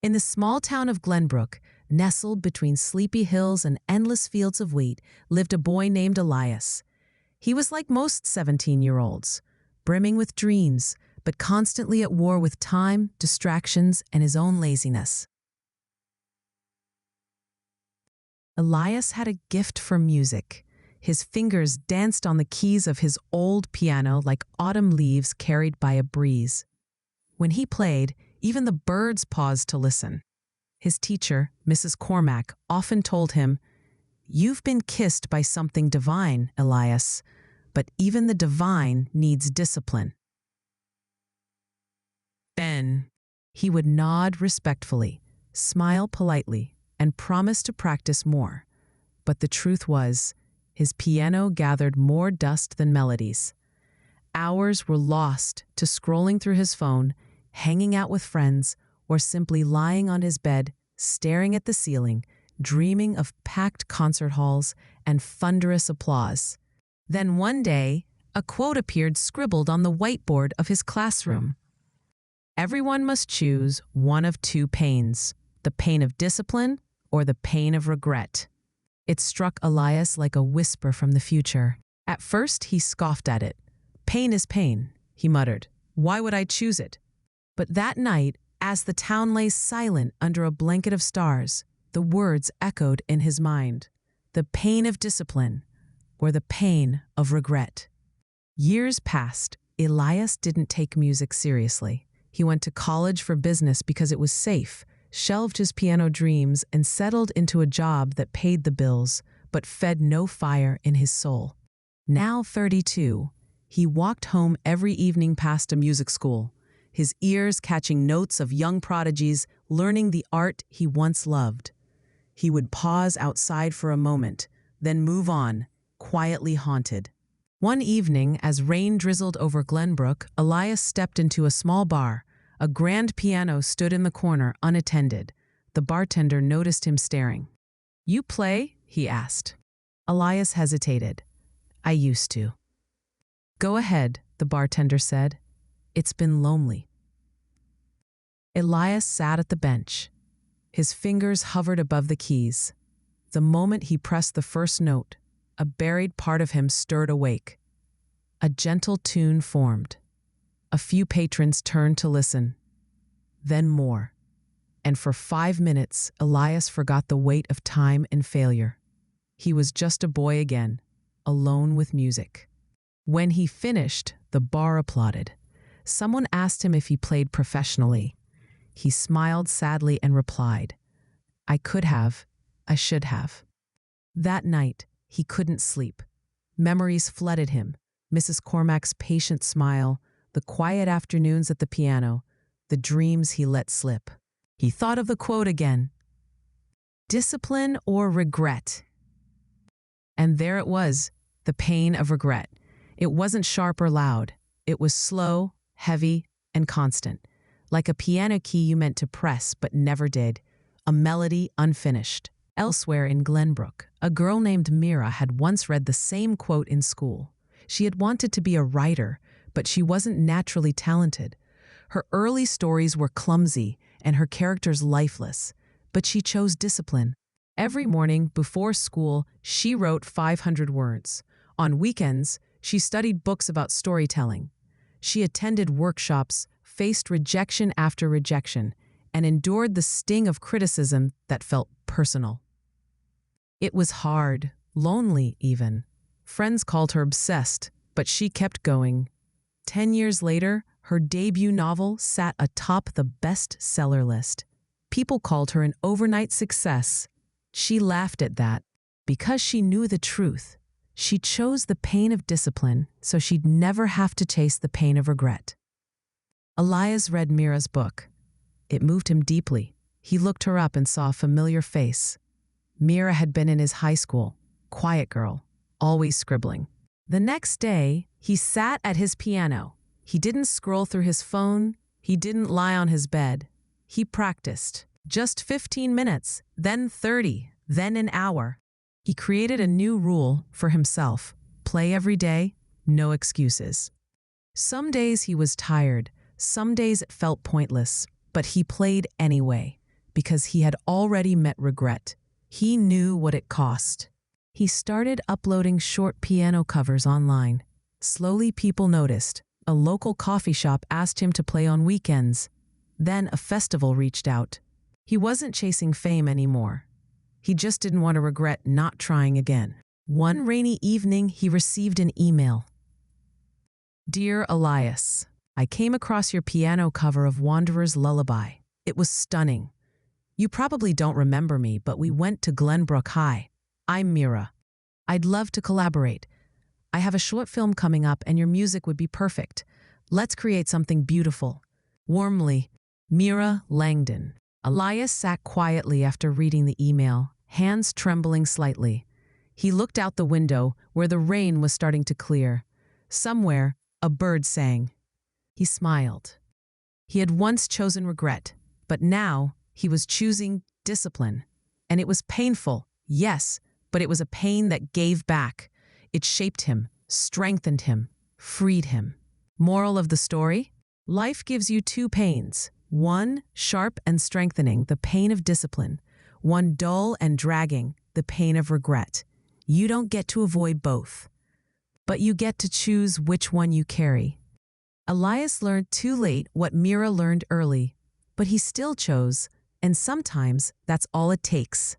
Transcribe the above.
In the small town of Glenbrook, nestled between sleepy hills and endless fields of wheat, lived a boy named Elias. He was like most 17-year-olds, brimming with dreams, but constantly at war with time, distractions, and his own laziness. Elias had a gift for music. His fingers danced on the keys of his old piano like autumn leaves carried by a breeze. When he played, even the birds paused to listen. His teacher, Mrs. Cormack, often told him, "You've been kissed by something divine, Elias, but even the divine needs discipline." Then he would nod respectfully, smile politely, and promise to practice more. But the truth was, his piano gathered more dust than melodies. Hours were lost to scrolling through his phone, hanging out with friends, or simply lying on his bed, staring at the ceiling, dreaming of packed concert halls and thunderous applause. Then one day, a quote appeared scribbled on the whiteboard of his classroom. "Everyone must choose one of two pains, the pain of discipline or the pain of regret." It struck Elias like a whisper from the future. At first, he scoffed at it. "Pain is pain," he muttered. "Why would I choose it?" But that night, as the town lay silent under a blanket of stars, the words echoed in his mind. The pain of discipline or the pain of regret. Years passed. Elias didn't take music seriously. He went to college for business because it was safe, shelved his piano dreams, and settled into a job that paid the bills but fed no fire in his soul. Now 32, he walked home every evening past a music school, his ears catching notes of young prodigies learning the art he once loved. He would pause outside for a moment, then move on, quietly haunted. One evening, as rain drizzled over Glenbrook, Elias stepped into a small bar. A grand piano stood in the corner, unattended. The bartender noticed him staring. "You play?" he asked. Elias hesitated. "I used to." "Go ahead," the bartender said. "It's been lonely." Elias sat at the bench. His fingers hovered above the keys. The moment he pressed the first note, a buried part of him stirred awake. A gentle tune formed. A few patrons turned to listen. Then more. And for 5 minutes, Elias forgot the weight of time and failure. He was just a boy again, alone with music. When he finished, the bar applauded. Someone asked him if he played professionally. He smiled sadly and replied, "I could have, I should have." That night, he couldn't sleep. Memories flooded him. Mrs. Cormack's patient smile, the quiet afternoons at the piano, the dreams he let slip. He thought of the quote again. Discipline or regret? And there it was, the pain of regret. It wasn't sharp or loud. It was slow, heavy, and constant. Like a piano key you meant to press but never did. A melody unfinished. Elsewhere in Glenbrook, a girl named Mira had once read the same quote in school. She had wanted to be a writer, but she wasn't naturally talented. Her early stories were clumsy and her characters lifeless, but she chose discipline. Every morning before school, she wrote 500 words. On weekends, she studied books about storytelling. She attended workshops, faced rejection after rejection, and endured the sting of criticism that felt personal. It was hard, lonely even. Friends called her obsessed, but she kept going. 10 years later, her debut novel sat atop the bestseller list. People called her an overnight success. She laughed at that because she knew the truth. She chose the pain of discipline so she'd never have to chase the pain of regret. Elias read Mira's book. It moved him deeply. He looked her up and saw a familiar face. Mira had been in his high school, quiet girl, always scribbling. The next day, he sat at his piano. He didn't scroll through his phone. He didn't lie on his bed. He practiced. Just 15 minutes, then 30, then an hour. He created a new rule for himself. Play every day, no excuses. Some days he was tired. Some days it felt pointless, but he played anyway. because he had already met regret. He knew what it cost. He started uploading short piano covers online. Slowly, people noticed. A local coffee shop asked him to play on weekends. Then a festival reached out. He wasn't chasing fame anymore. He just didn't want to regret not trying again. One rainy evening, he received an email. "Dear Elias, I came across your piano cover of Wanderer's Lullaby. It was stunning. You probably don't remember me, but we went to Glenbrook High. I'm Mira. I'd love to collaborate. I have a short film coming up and your music would be perfect. Let's create something beautiful. Warmly, Mira Langdon." Elias sat quietly after reading the email, hands trembling slightly. He looked out the window where the rain was starting to clear. Somewhere, a bird sang. He smiled. He had once chosen regret, but now he was choosing discipline. And it was painful, yes, but it was a pain that gave back. It shaped him, strengthened him, freed him. Moral of the story? Life gives you two pains. One, sharp and strengthening, the pain of discipline. One, dull and dragging, the pain of regret. You don't get to avoid both, but you get to choose which one you carry. Elias learned too late what Mira learned early, but he still chose, and sometimes that's all it takes.